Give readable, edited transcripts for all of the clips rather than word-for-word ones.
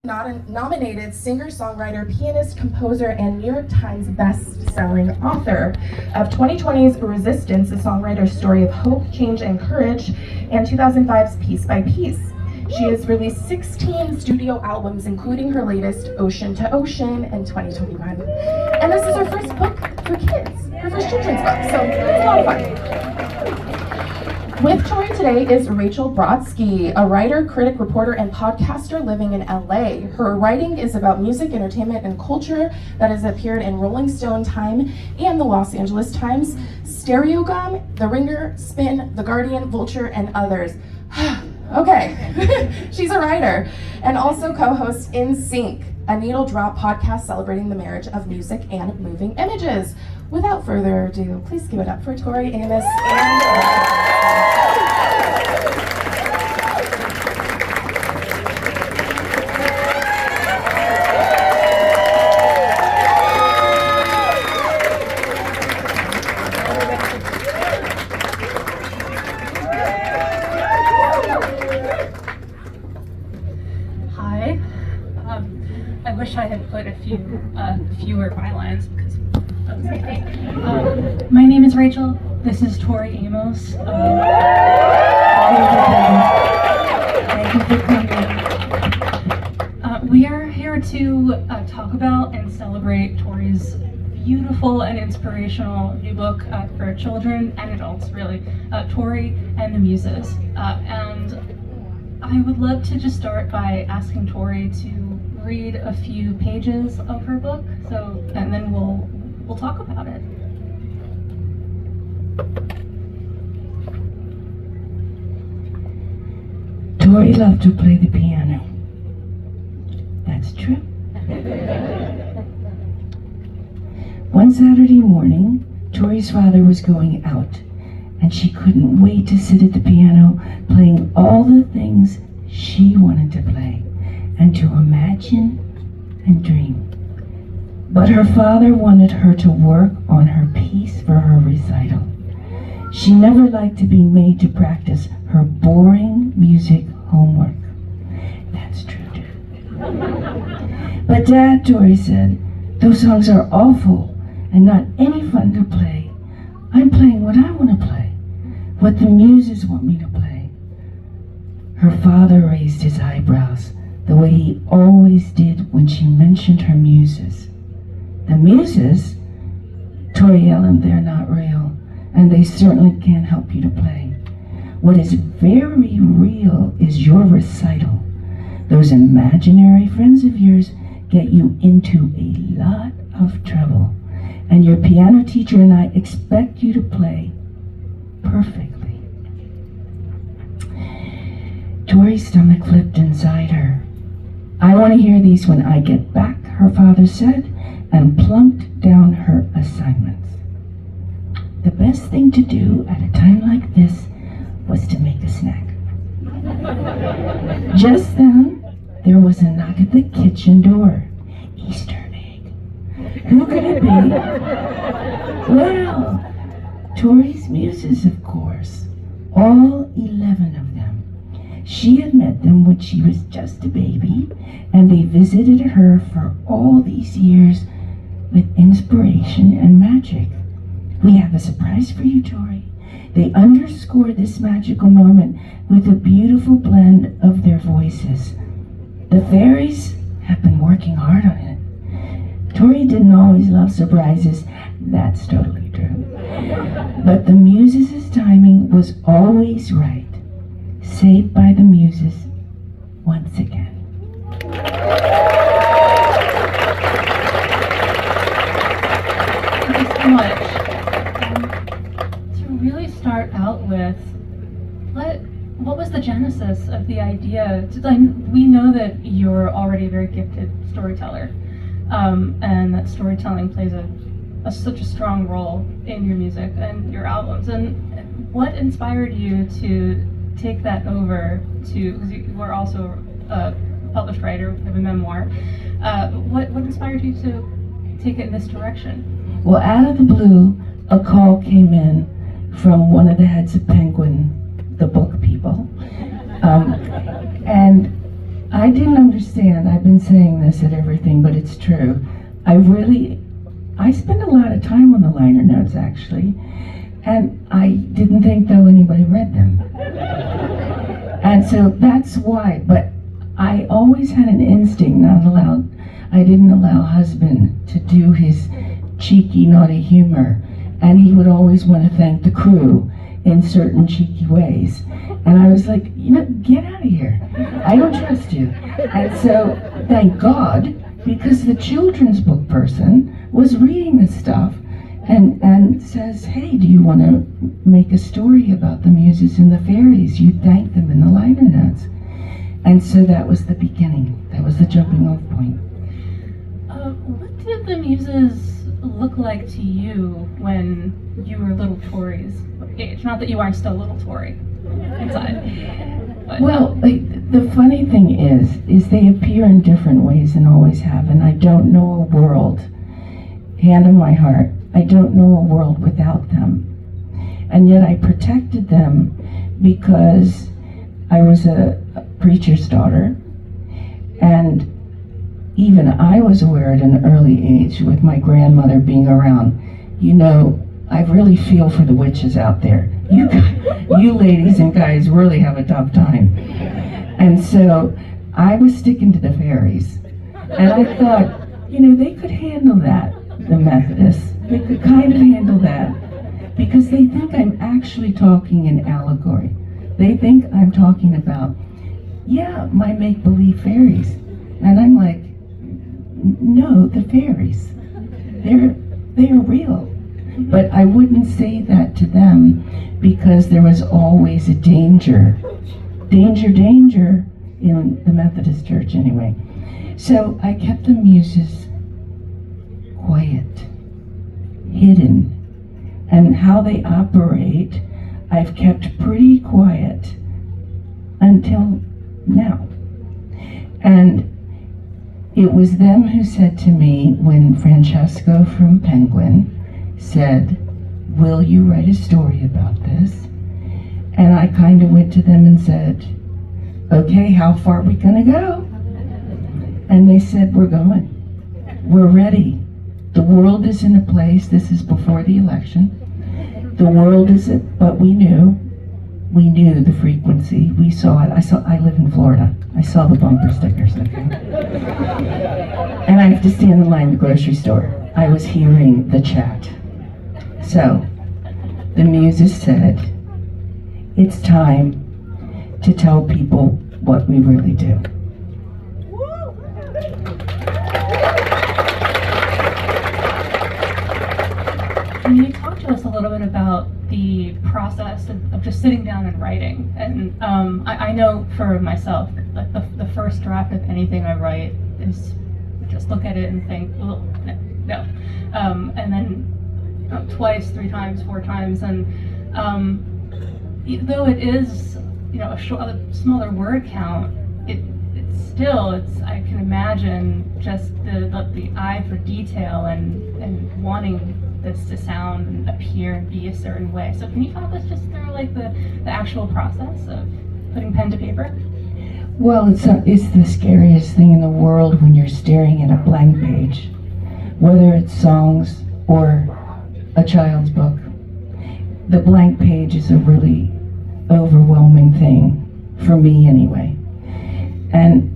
nominated singer-songwriter, pianist, composer, and New York Times best-selling author of 2020's Resistance, a songwriter's story of hope, change, and courage, and 2005's Piece by Piece. She has released 16 studio albums, including her latest, Ocean to Ocean, in 2021. And this is her first book for kids, her first children's book, so it's a lot of fun. With Tori today is Rachel Brodsky, a writer, critic, reporter, and podcaster living in LA. Her writing is about music, entertainment, and culture that has appeared in Rolling Stone, Time, and the Los Angeles Times, Stereogum, The Ringer, Spin, The Guardian, Vulture, and others. Okay, she's a writer and also co-hosts In Sync, a needle drop podcast celebrating the marriage of music and moving images. Without further ado, please give it up for Tori, Amos, and Hi. I wish I had put a few fewer bylines because that was okay. My name is Rachel. This is Tori, Amos. Thank you for coming. We are here to talk about and celebrate Tori's beautiful and inspirational new book for children and adults, really, Tori and the Muses. And I would love to just start by asking Tori to read a few pages of her book, and then we'll talk about it. Tori loved to play the piano. That's true. One Saturday morning, Tori's father was going out, and she couldn't wait to sit at the piano playing all the things she wanted to play and to imagine and dream. But her father wanted her to work on her piece for her recital. She never liked to be made to practice her boring music homework. That's true too. But Dad, Tori said, those songs are awful and not any fun to play. I'm playing what I want to play, what the Muses want me to play. Her father raised his eyebrows the way he always did when she mentioned her Muses. The Muses? Tori Ellen, they're not real, and they certainly can't help you to play. What is very real is your recital. Those imaginary friends of yours get you into a lot of trouble, and your piano teacher and I expect you to play perfectly. Tori's stomach flipped inside her. I want to hear these when I get back, her father said, and plunked down her assignments. The best thing to do at a time like this was to make a snack. Just then, there was a knock at the kitchen door. Easter egg. Who could it be? Well, Tori's Muses, of course. All 11 of them. She had met them when she was just a baby, and they visited her for all these years with inspiration and magic. We have a surprise for you, Tori. They underscore this magical moment with a beautiful blend of their voices. The fairies have been working hard on it. Tori didn't always love surprises, that's totally true. But the Muses' timing was always right. Saved by the Muses once again. Thank you so much. To really start out with, what was the genesis of the idea? We know that you're already a very gifted storyteller, and that storytelling plays such a strong role in your music and your albums. And what inspired you to take that over to, because you were also a published writer of a memoir, what inspired you to take it in this direction? Well, out of the blue, a call came in from one of the heads of Penguin, the book people, and I didn't understand. I've been saying this at everything, but it's true. I spend a lot of time on the liner notes, actually, and I didn't think, though, anybody read them. And so that's why, but I always had an instinct I didn't allow husband to do his cheeky, naughty humor, and he would always want to thank the crew in certain cheeky ways. And I was like, get out of here. I don't trust you. And so, thank God, because the children's book person was reading this stuff and says, hey, do you want to make a story about the Muses and the fairies? You thank them in the liner notes. And so that was the beginning. That was the jumping off point. What did the Muses look like to you when you were little Tori's age? Not that you aren't still little Tori inside. But. Well, the funny thing is they appear in different ways and always have, and I don't know a world, hand on my heart, I don't know a world without them. And yet I protected them because I was a preacher's daughter, and even I was aware at an early age, with my grandmother being around, I really feel for the witches out there. You ladies and guys really have a tough time. And so I was sticking to the fairies. And I thought, they could handle that, the Methodists. They could kind of handle that. Because they think I'm actually talking in allegory. They think I'm talking about, my make-believe fairies. And I'm like, no, the fairies. They're real. But I wouldn't say that to them because there was always a danger in the Methodist Church anyway. So I kept the Muses quiet, hidden, and how they operate I've kept pretty quiet until now. And it was them who said to me when Francesco from Penguin said, will you write a story about this? And I kind of went to them and said, okay, how far are we gonna go? And they said, we're going. We're ready. The world is in a place, this is before the election. The world isn't, but we knew the frequency. We saw it. I live in Florida. I saw the bumper stickers, okay? And I have to stand in line at the grocery store. I was hearing the chat. So, the Muses said, it's time to tell people what we really do. Can you talk to us a little bit about the process of just sitting down and writing? And I know for myself, like the first draft of anything I write is just look at it and think, well, no. And then twice, 3 times, 4 times, and though it is a smaller word count, it's still I can imagine just the eye for detail and wanting this to sound and appear and be a certain way. So can you talk us just through like the actual process of putting pen to paper? Well, it's the scariest thing in the world when you're staring at a blank page, whether it's songs or a child's book. The blank page is a really overwhelming thing, for me anyway. And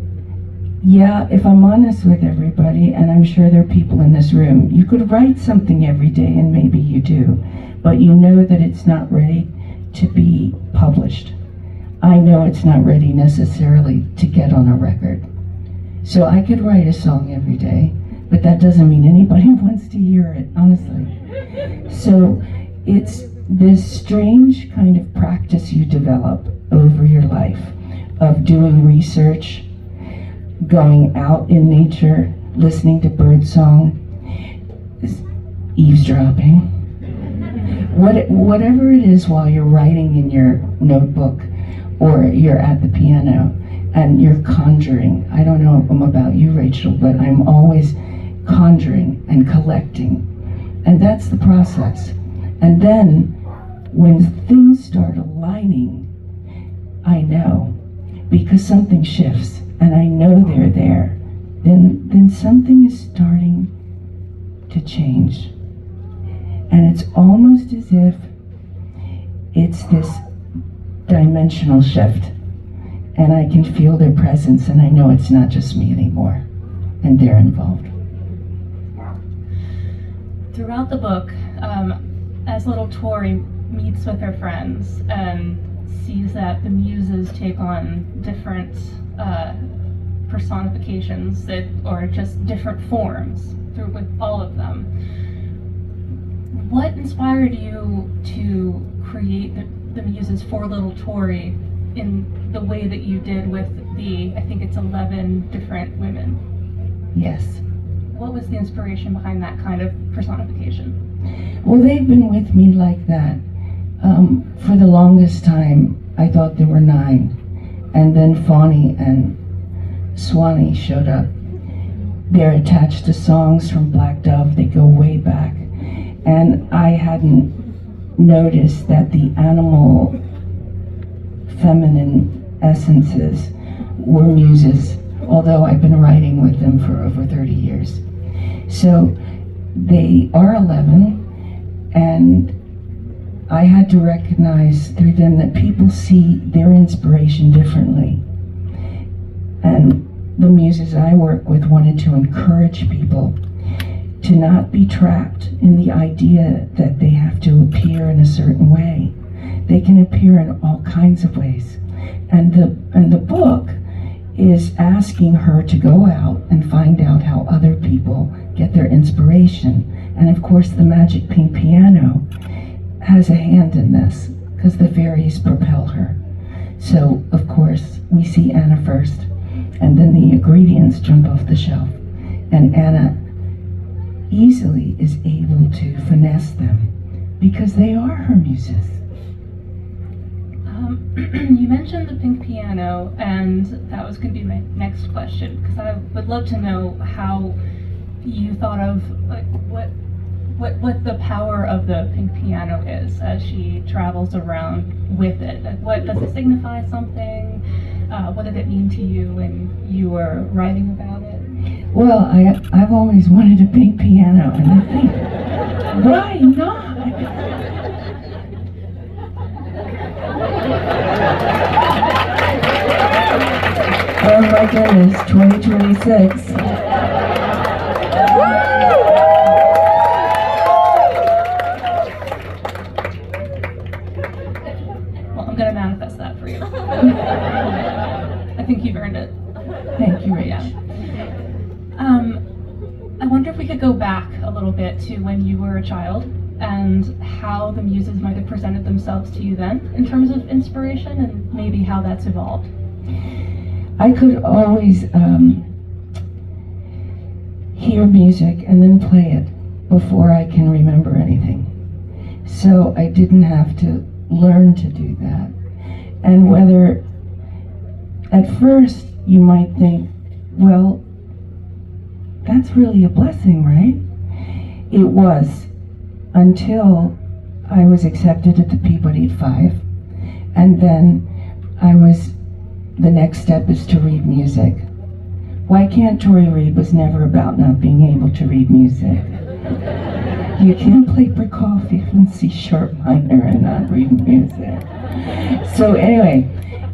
yeah, if I'm honest with everybody, and I'm sure there are people in this room, you could write something every day, and maybe you do, but you know that it's not ready to be published. I know it's not ready necessarily to get on a record. So I could write a song every day, but that doesn't mean anybody wants to hear it, honestly. So it's this strange kind of practice you develop over your life of doing research, going out in nature, listening to birdsong, eavesdropping, whatever it is while you're writing in your notebook or you're at the piano and you're conjuring. I don't know about you, Rachel, but I'm always conjuring and collecting. And that's the process. And then when things start aligning, I know, because something shifts. and I know they're there, then something is starting to change. And it's almost as if it's this dimensional shift. And I can feel their presence, and I know it's not just me anymore, and they're involved. Throughout the book, as little Tori meets with her friends and sees that the Muses take on different personifications or just different forms with all of them, what inspired you to create the Muses for little Tori in the way that you did with I think it's 11 different women? Yes. What was the inspiration behind that kind of personification? Well, they've been with me like that. For the longest time, I thought there were 9. And then Fawny and Swanee showed up. They're attached to songs from Black Dove. They go way back. And I hadn't noticed that the animal feminine essences were Muses, although I've been writing with them for over 30 years. So they are 11, and I had to recognize through them that people see their inspiration differently. And the Muses I work with wanted to encourage people to not be trapped in the idea that they have to appear in a certain way. They can appear in all kinds of ways. And the book is asking her to go out and find out how other people get their inspiration. And of course, the magic pink piano has a hand in this because the fairies propel her. So, of course, we see Anna first, and then the ingredients jump off the shelf. And Anna easily is able to finesse them because they are her Muses. You mentioned the pink piano, and that was going to be my next question, because I would love to know how you thought of what the power of the pink piano is as she travels around with it. What does it signify? Something? What did it mean to you when you were writing about it? Well, I've always wanted a pink piano, and I think, why not? Oh my goodness, 2026. Well, I'm gonna manifest that for you. I think you've earned it. Thank you, Rach. Yeah. I wonder if we could go back a little bit to when you were a child and how the Muses might have presented themselves to you then in terms of inspiration, and maybe how that's evolved. I could always hear music and then play it before I can remember anything. So I didn't have to learn to do that. And whether at first you might think, well, that's really a blessing, right? It was, until I was accepted at the Peabody at 5, and then the next step is to read music. Why Can't Tori Read was never about not being able to read music. You can't play Prokofiev and C sharp minor and not read music. So anyway,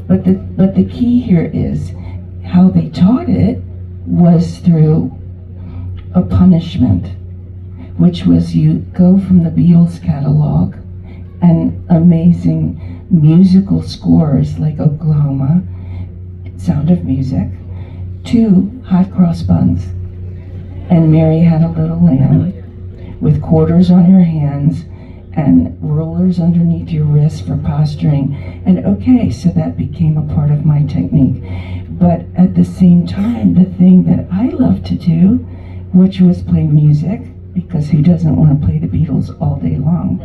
but the key here is how they taught it was through a punishment, which was you go from the Beatles catalog and amazing musical scores like Oklahoma, Sound of Music, to hot cross buns. And Mary Had a Little Lamb with quarters on your hands and rulers underneath your wrists for posturing. And okay, so that became a part of my technique. But at the same time, the thing that I love to do, which was play music, because who doesn't want to play the Beatles all day long,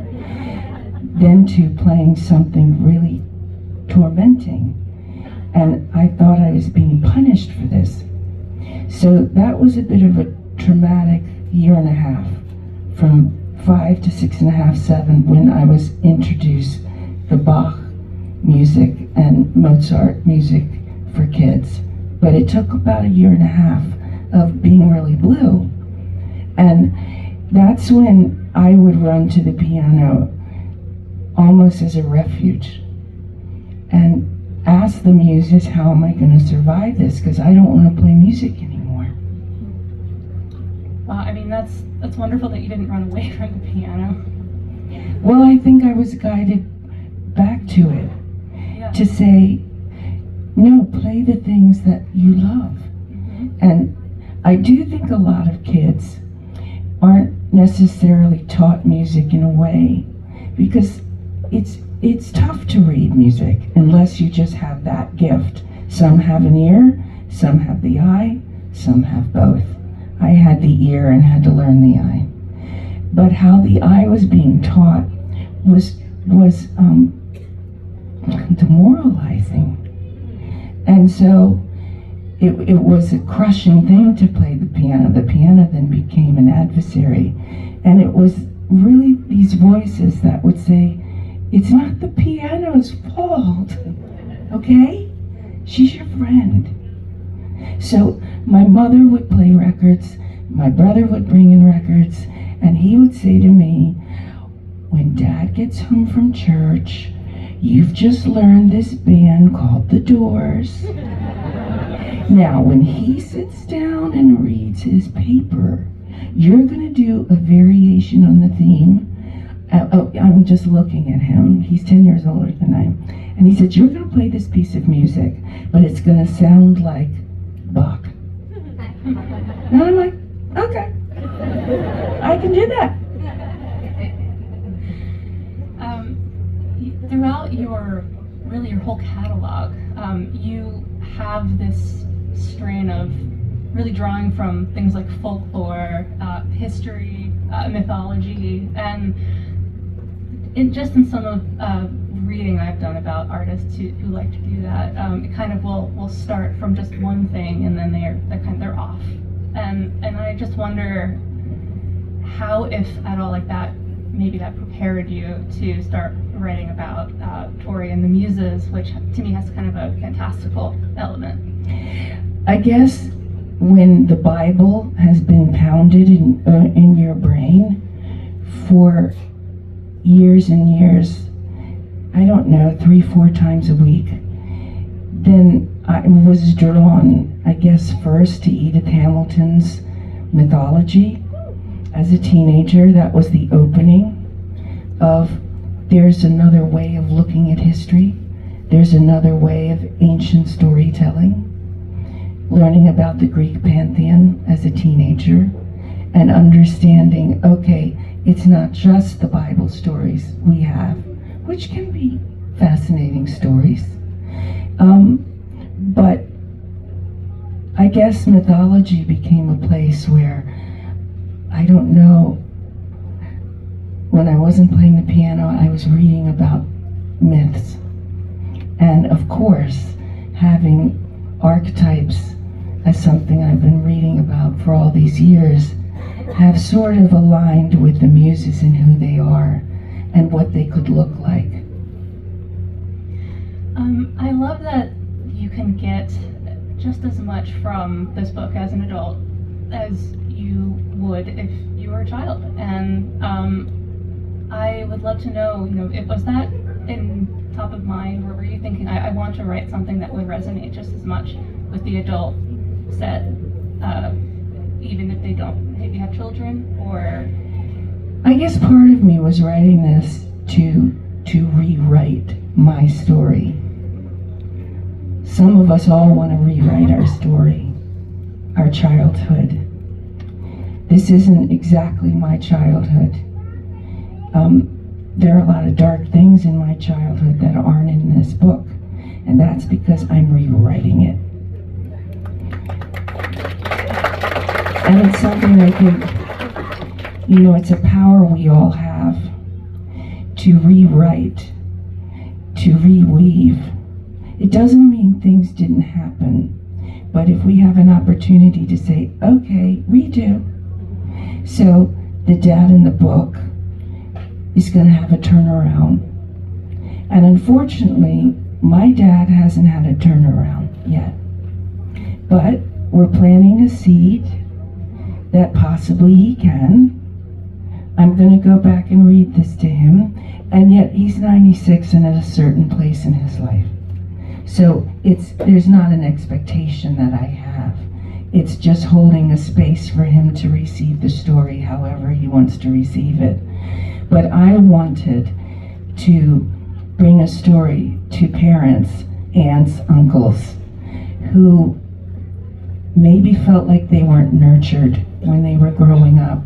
then to playing something really tormenting. And I thought I was being punished for this. So that was a bit of a traumatic year and a half, from 5 to 6.5, 7, when I was introduced the Bach music and Mozart music for kids but it took about a year and a half of being really blue. And that's when I would run to the piano almost as a refuge and ask the Muses, how am I going to survive this? Because I don't want to play music anymore. Wow, I mean, that's wonderful that you didn't run away from the piano. Well, I think I was guided back to it, Yeah. to say, no, play the things that you love. And I do think a lot of kids aren't necessarily taught music in a way, because it's tough to read music unless you just have that gift. Some have an ear, some have the eye, some have both. I had the ear and had to learn the eye. But how the eye was being taught was demoralizing. And so it was a crushing thing to play the piano. The piano then became an adversary. And it was really these voices that would say, it's not the piano's fault, okay? She's your friend. So my mother would play records, my brother would bring in records, and he would say to me, when Dad gets home from church, you've just learned this band called The Doors. Now, when he sits down and reads his paper, you're going to do a variation on the theme. I'm just looking at him. He's 10 years older than I am. And he said, you're going to play this piece of music, but it's going to sound like Bach. And I'm like, okay, I can do that. Throughout your whole catalog, you have this strain of really drawing from things like folklore, history, mythology, and in some of reading I've done about artists who like to do that, it kind of will start from just one thing and then they're off, and I just wonder how, if at all, like that, maybe that prepared you to start writing about Tori and the Muses, which to me has kind of a fantastical element. I guess when the Bible has been pounded in your brain for years and years, I don't know, 3-4 times a week, then I was drawn, I guess, first to Edith Hamilton's mythology. As a teenager, that was the opening of there's another way of looking at history. There's another way of ancient storytelling. Learning about the Greek pantheon as a teenager and understanding, okay, it's not just the Bible stories we have, which can be fascinating stories. But I guess mythology became a place where, I don't know, when I wasn't playing the piano, I was reading about myths. And of course, having archetypes as something I've been reading about for all these years have sort of aligned with the Muses and who they are and what they could look like. I love that you can get just as much from this book as an adult as you would if you were a child, and I would love to know, was that in top of mind, or were you thinking, I want to write something that would resonate just as much with the adult set, even if they don't maybe have children? Or I guess part of me was writing this to rewrite my story. Some of us all want to rewrite our story, our childhood. This isn't exactly my childhood. There are a lot of dark things in my childhood that aren't in this book, and that's because I'm rewriting it. And it's something I think, it's a power we all have to rewrite, to reweave. It doesn't mean things didn't happen, but if we have an opportunity to say, okay, redo. So the dad in the book is going to have a turnaround. And unfortunately, my dad hasn't had a turnaround yet. But we're planting a seed that possibly he can. I'm going to go back and read this to him, and yet he's 96 and at a certain place in his life. So there's not an expectation that I have. It's just holding a space for him to receive the story however he wants to receive it. But I wanted to bring a story to parents, aunts, uncles, who maybe felt like they weren't nurtured when they were growing up.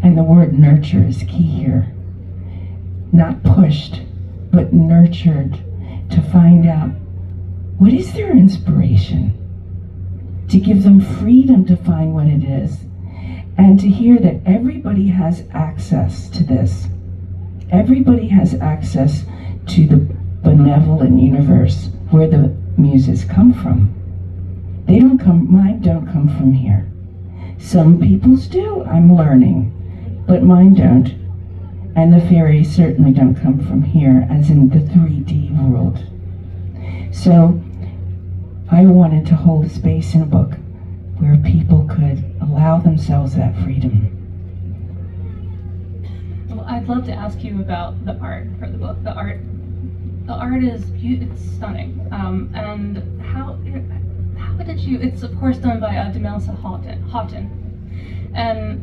And the word nurture is key here. Not pushed, but nurtured to find out what is their inspiration, to give them freedom to find what it is, and to hear that everybody has access to this. Everybody has access to the benevolent universe where the muses come from. Mine don't come from here. Some people's do, I'm learning, but mine don't. And the fairies certainly don't come from here, as in the 3D world. So I wanted to hold a space in a book where people could allow themselves that freedom. Well, I'd love to ask you about the art for the book. The art is it's stunning. And how did you? It's of course done by Demelza Houghton. And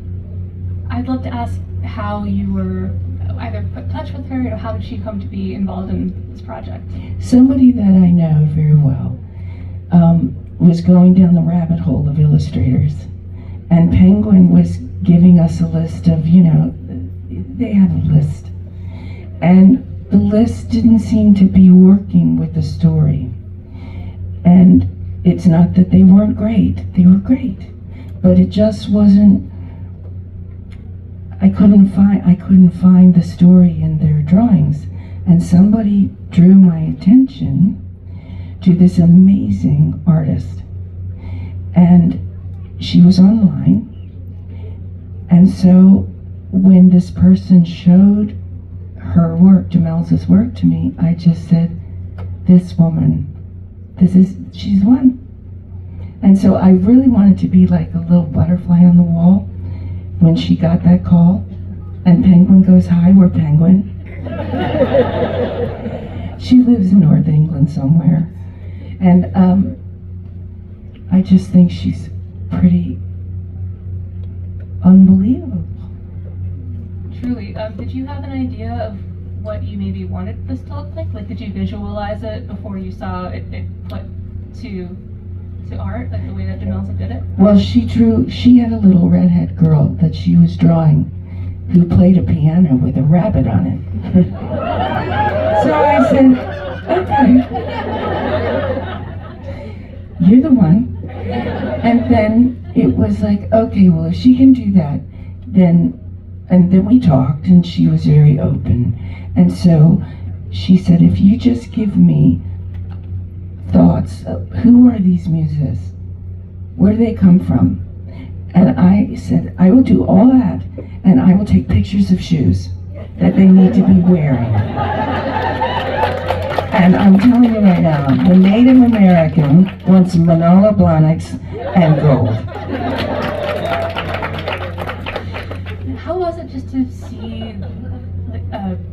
I'd love to ask how you were either put in touch with her, or how did she come to be involved in this project? Somebody that I know very well was going down the rabbit hole of illustrators, and Penguin was giving us a list of, they had a list, and the list didn't seem to be working with the story. And it's not that they weren't great, they were great, but it just wasn't. I couldn't find the story in their drawings, and somebody drew my attention to this amazing artist, and she was online. And so when this person showed her work, Demelza's work, to me, I just said, this woman, she's one. And so I really wanted to be like a little butterfly on the wall when she got that call, and Penguin goes, hi, we're Penguin. She lives in North England somewhere. And I just think she's pretty unbelievable. Truly. Did you have an idea of what you maybe wanted this to look like? Like, did you visualize it before you saw it put to art, like the way that Demelza did it? Well, she had a little redhead girl that she was drawing who played a piano with a rabbit on it. So I said, okay, you're the one. And then it was like, okay, well, if she can do that, and then we talked, and she was very open. And so she said, if you just give me thoughts of who are these muses? Where do they come from? And I said, I will do all that, and I will take pictures of shoes that they need to be wearing. And I'm telling you right now, the Native American wants Manolo Blahniks and gold. How was it just to see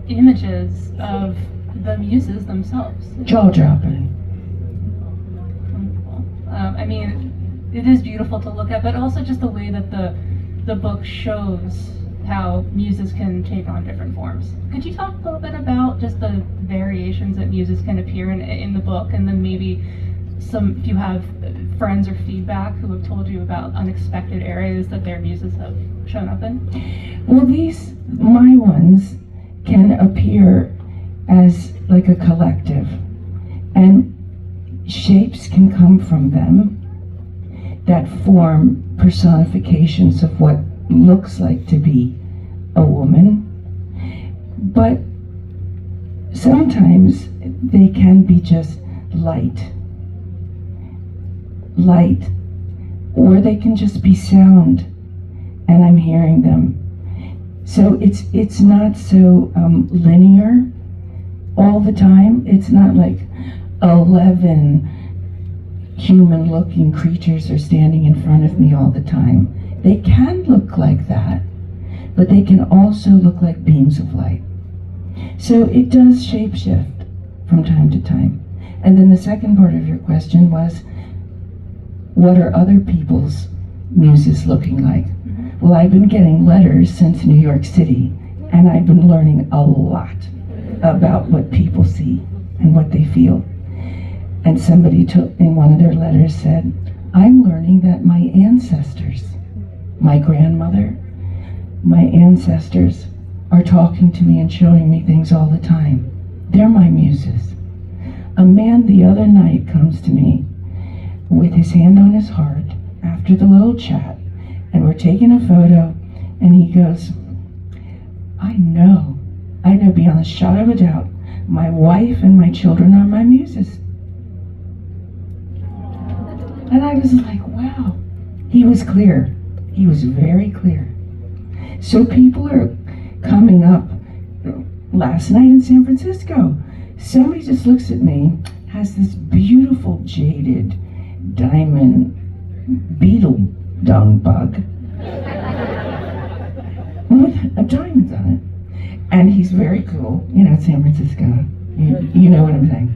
images of the muses themselves? Jaw-dropping. I mean, it is beautiful to look at, but also just the way that the book shows how muses can take on different forms. Could you talk a little bit about just the variations that muses can appear in the book, and then maybe if you have friends or feedback who have told you about unexpected areas that their muses have shown up in? Well, my ones can appear as like a collective, and shapes can come from them that form personifications of what looks like to be a woman. But sometimes they can be just light, or they can just be sound, and I'm hearing them. So it's not so linear all the time. It's not like 11 human-looking creatures are standing in front of me all the time. They can look like that, but they can also look like beams of light. So it does shapeshift from time to time. And then the second part of your question was, what are other people's muses looking like? Well, I've been getting letters since New York City, and I've been learning a lot about what people see and what they feel. And somebody in one of their letters said, I'm learning that my ancestors, my grandmother, my ancestors are talking to me and showing me things all the time. They're my muses. A man the other night comes to me with his hand on his heart after the little chat, and we're taking a photo, and he goes, I know beyond a shadow of a doubt, my wife and my children are my muses. And I was like, wow. He was clear. He was very clear. So people are coming up. Last night in San Francisco, somebody just looks at me, has this beautiful jaded diamond beetle dung bug with diamonds on it. And he's very cool. You know, San Francisco. You know what I'm saying.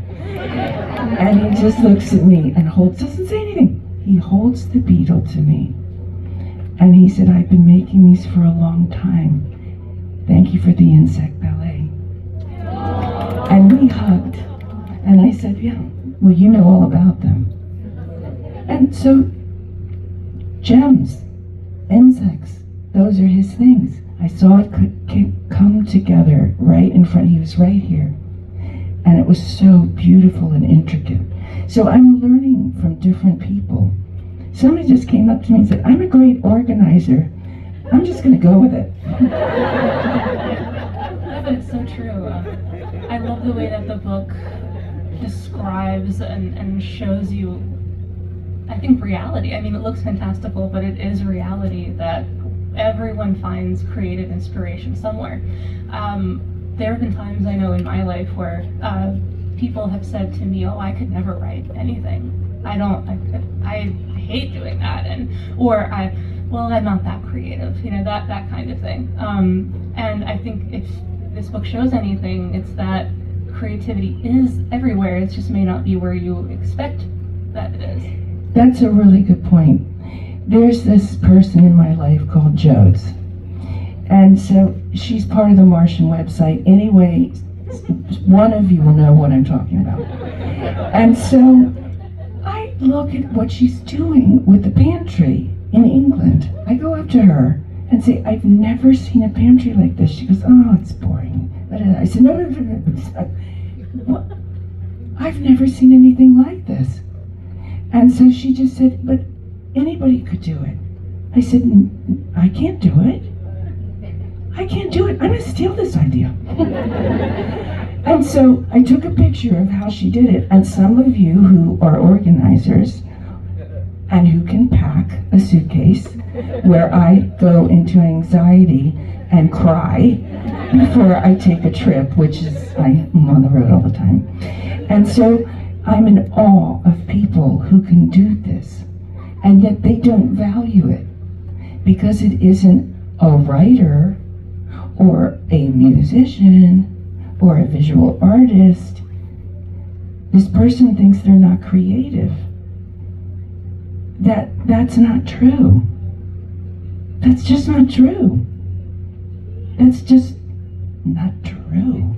And he just looks at me and doesn't say anything. He holds the beetle to me. And he said, I've been making these for a long time. Thank you for the insect ballet. And we hugged. And I said, yeah, well, you know all about them. And so, gems, insects, those are his things. I saw it come together right in front. He was right here. And it was so beautiful and intricate. So I'm learning from different people. Somebody just came up to me and said, I'm a great organizer. I'm just going to go with it. Yeah, but it's so true. I love the way that the book describes and shows you, I think, reality. I mean, it looks fantastical, but it is reality that everyone finds creative inspiration somewhere. There have been times I know in my life where people have said to me, oh, I could never write anything. I hate doing that. I'm not that creative, that kind of thing. And I think if this book shows anything, it's that creativity is everywhere. It just may not be where you expect that it is. That's a really good point. There's this person in my life called Jodes. And so she's part of the Martian website. Anyway, one of you will know what I'm talking about. And so I look at what she's doing with the pantry in England. I go up to her and say, I've never seen a pantry like this. She goes, oh, it's boring. I said, no. What? I've never seen anything like this. And so she just said, but anybody could do it. I said, I can't do it. I can't do it. I'm going to steal this idea. And so I took a picture of how she did it. And some of you who are organizers and who can pack a suitcase where I go into anxiety and cry before I take a trip, which is, I'm on the road all the time. And so I'm in awe of people who can do this, and yet they don't value it because it isn't a writer or a musician or a visual artist. This person thinks they're not creative. That's not true. That's just not true. That's just not true.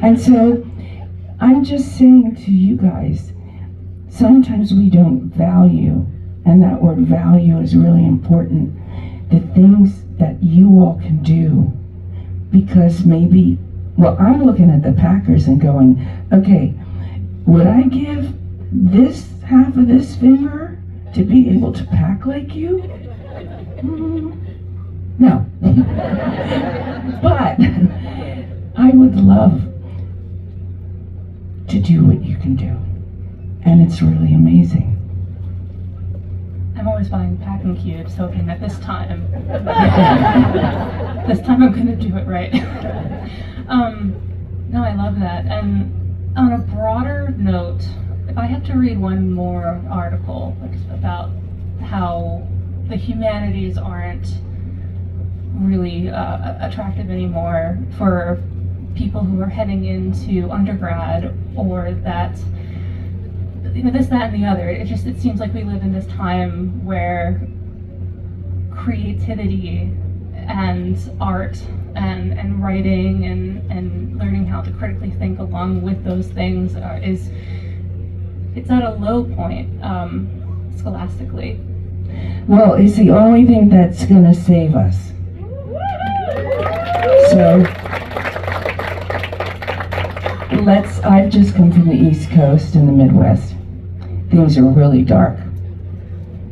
And so I'm just saying to you guys, sometimes we don't value, and that word value is really important, the things that you all can do. Because maybe, well, I'm looking at the Packers and going, okay, would I give this half of this finger to be able to pack like you? No. But I would love to do what you can do. And it's really amazing. I'm always buying packing cubes, hoping that this time I'm going to do it right. No, I love that. And on a broader note, if I have to read one more article about how the humanities aren't really attractive anymore for people who are heading into undergrad, or that, you know, this, that, and the other. It seems like we live in this time where creativity and art and writing and learning how to critically think along with those things it's at a low point scholastically. Well, it's the only thing that's going to save us. So, I've just come from the East Coast and the Midwest. Things are really dark.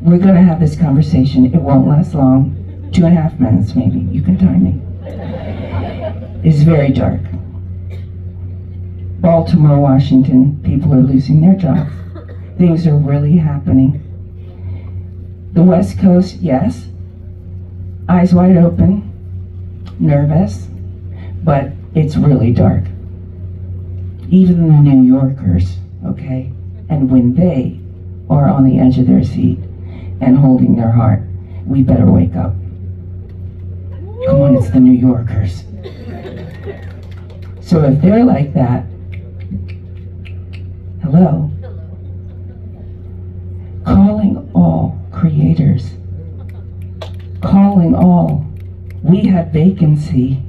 We're going to have this conversation. It won't last long. 2.5 minutes, maybe. You can time me. It's very dark. Baltimore, Washington, people are losing their jobs. Things are really happening. The West Coast, yes. Eyes wide open, nervous, but it's really dark. Even the New Yorkers, okay? And when they are on the edge of their seat and holding their heart, we better wake up. Come on, it's the New Yorkers. So if they're like that, hello? Calling all creators. Calling all. We have vacancy.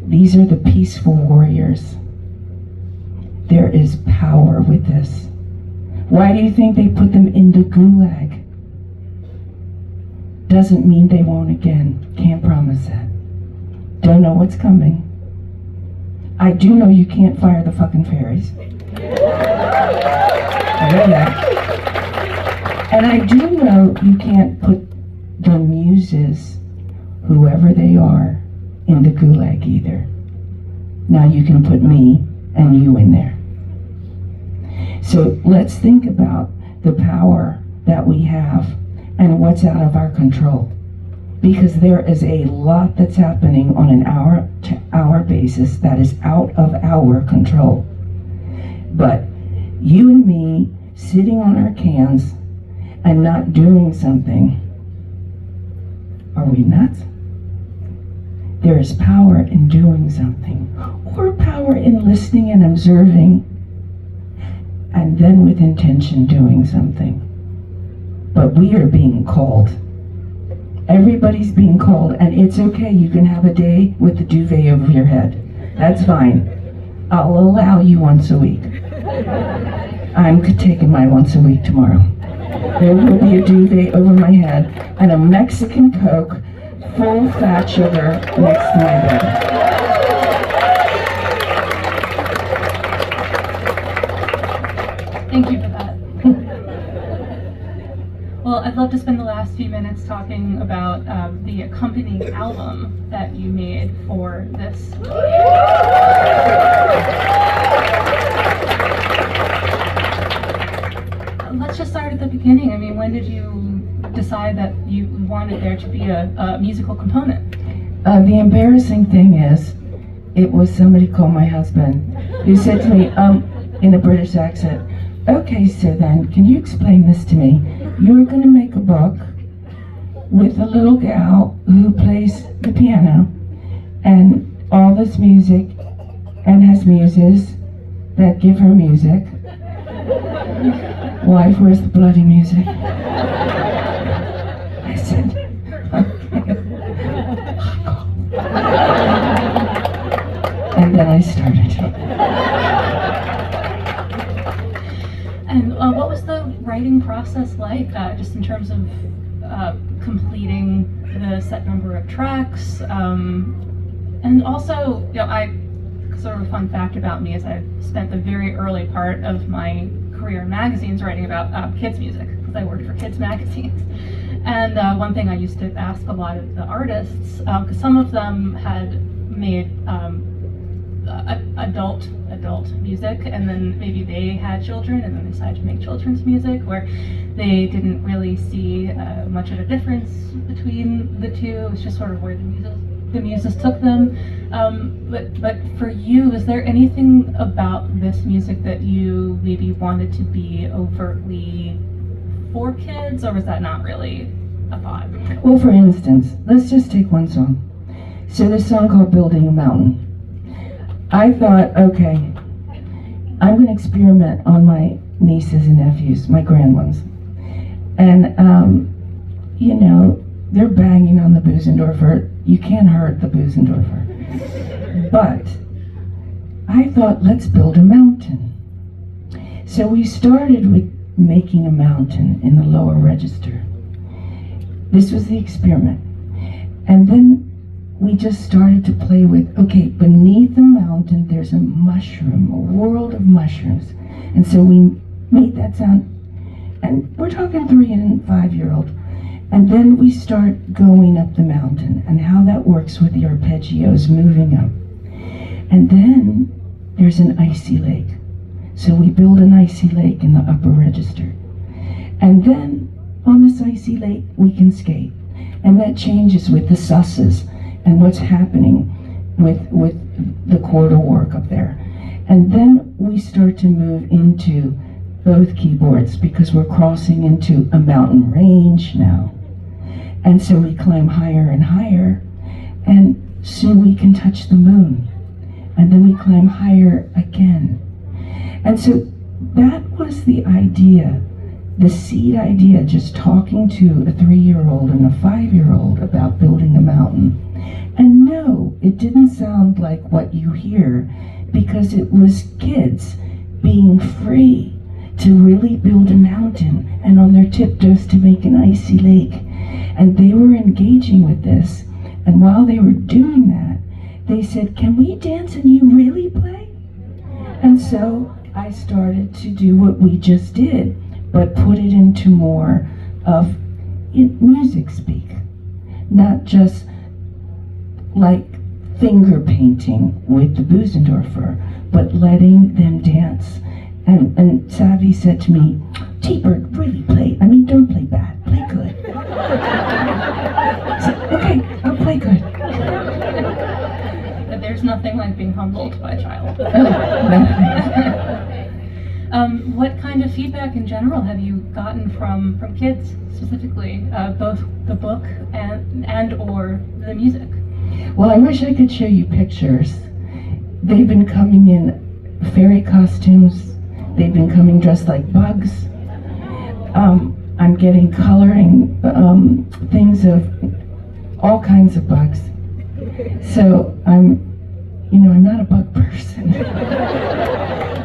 These are the peaceful warriors. There is power with this. Why do you think they put them in the gulag? Doesn't mean they won't again. Can't promise that. Don't know what's coming. I do know you can't fire the fucking fairies. I know that. And I do know you can't put the muses, whoever they are, in the gulag either. Now you can put me and you in there. So let's think about the power that we have and what's out of our control. Because there is a lot that's happening on an hour-to-hour basis that is out of our control. But you and me sitting on our cans and not doing something, are we nuts? There is power in doing something, or power in listening and observing, and then with intention doing something. But we are being called. Everybody's being called, and it's okay. You can have a day with the duvet over your head. That's fine. I'll allow you once a week. I'm taking my once a week tomorrow. There will be a duvet over my head and a Mexican Coke, full fat sugar, next to my bed. Thank you for that. Well, I'd love to spend the last few minutes talking about the accompanying album that you made for this. Let's just start at the beginning. I mean, when did you decide that you wanted there to be a musical component? The embarrassing thing is, it was somebody called my husband who said to me, in a British accent, okay, so then, can you explain this to me? You're going to make a book with a little gal who plays the piano and all this music and has muses that give her music. Wife, where's the bloody music? I said, okay. And then I started. And what was the writing process like, just in terms of completing the set number of tracks? And also, you know, sort of a fun fact about me is I spent the very early part of my career in magazines writing about kids music, because I worked for kids magazines. And one thing I used to ask a lot of the artists, because some of them had made adult music, and then maybe they had children and then they decided to make children's music, where they didn't really see much of a difference between the two. It was just sort of where the muses took them. But for you, is there anything about this music that you maybe wanted to be overtly for kids, or was that not really a thought? Well, for instance, let's just take one song. So this song called Building a Mountain. I thought, okay, I'm going to experiment on my nieces and nephews, my grand ones. And, you know, they're banging on the Busendorfer. You can't hurt the Busendorfer. But I thought, let's build a mountain. So we started with making a mountain in the lower register. This was the experiment. And then we just started to play with, okay, beneath the mountain there's a mushroom, a world of mushrooms. And so we made that sound, and we're talking 3 and 5-year-old. And then we start going up the mountain and how that works with the arpeggios moving up. And then there's an icy lake. So we build an icy lake in the upper register. And then on this icy lake we can skate. And that changes with the susses and what's happening with the chordal work up there. And then we start to move into both keyboards because we're crossing into a mountain range now. And so we climb higher and higher, and soon we can touch the moon. And then we climb higher again. And so that was the idea, the seed idea, just talking to a 3-year-old and a 5-year-old about building a mountain. And no, it didn't sound like what you hear, because it was kids being free to really build a mountain and on their tiptoes to make an icy lake. And they were engaging with this. And while they were doing that, they said, can we dance and you really play? And so I started to do what we just did, but put it into more of music speak. Not just like finger painting with the Busendorfer, but letting them dance. And Savvy said to me, T-Bird, really play. I mean, don't play bad, play good. I said, okay, I'll play good. There's nothing like being humbled by a child. What kind of feedback in general have you gotten from kids specifically, both the book and or the music? Well, I wish I could show you pictures. They've been coming in fairy costumes. They've been coming dressed like bugs. I'm getting coloring things of all kinds of bugs. So I'm not a bug person.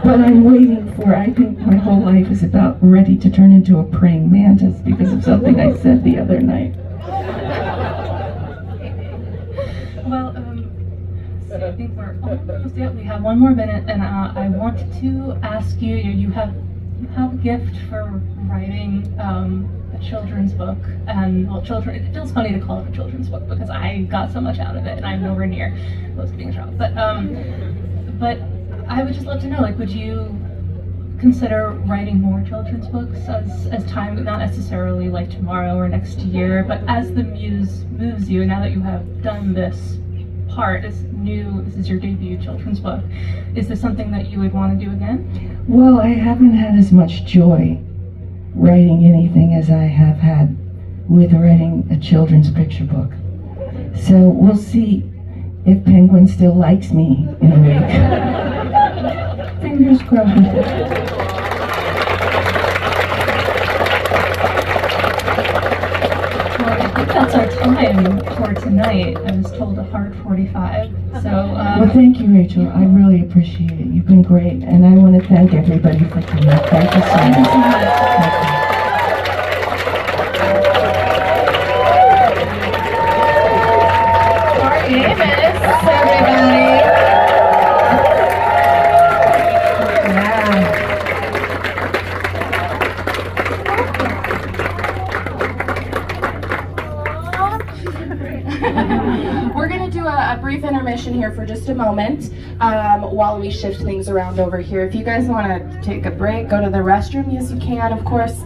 But I'm waiting for, I think my whole life is about ready to turn into a praying mantis because of something I said the other night. Well, so I think we're almost, we have 1 more minute, and I want to ask you, you have a gift for writing a children's book, and well, it feels funny to call it a children's book because I got so much out of it, and I'm nowhere near close to being a child. But I would just love to know, like, would you consider writing more children's books as time, not necessarily like tomorrow or next year, but as the muse moves you, now that you have done this part, this is your debut children's book, is this something that you would want to do again? Well, I haven't had as much joy writing anything as I have had with writing a children's picture book. So we'll see if Penguin still likes me in a week. Fingers crossed. That's our time for tonight. I was told a hard 45. So, well, thank you, Rachel. I really appreciate it. You've been great, and I want to thank everybody for coming. Thank you so much. Tori, Amos, everybody. We're going to do a brief intermission here for just a moment while we shift things around over here. If you guys want to take a break, go to the restroom, yes you can, of course.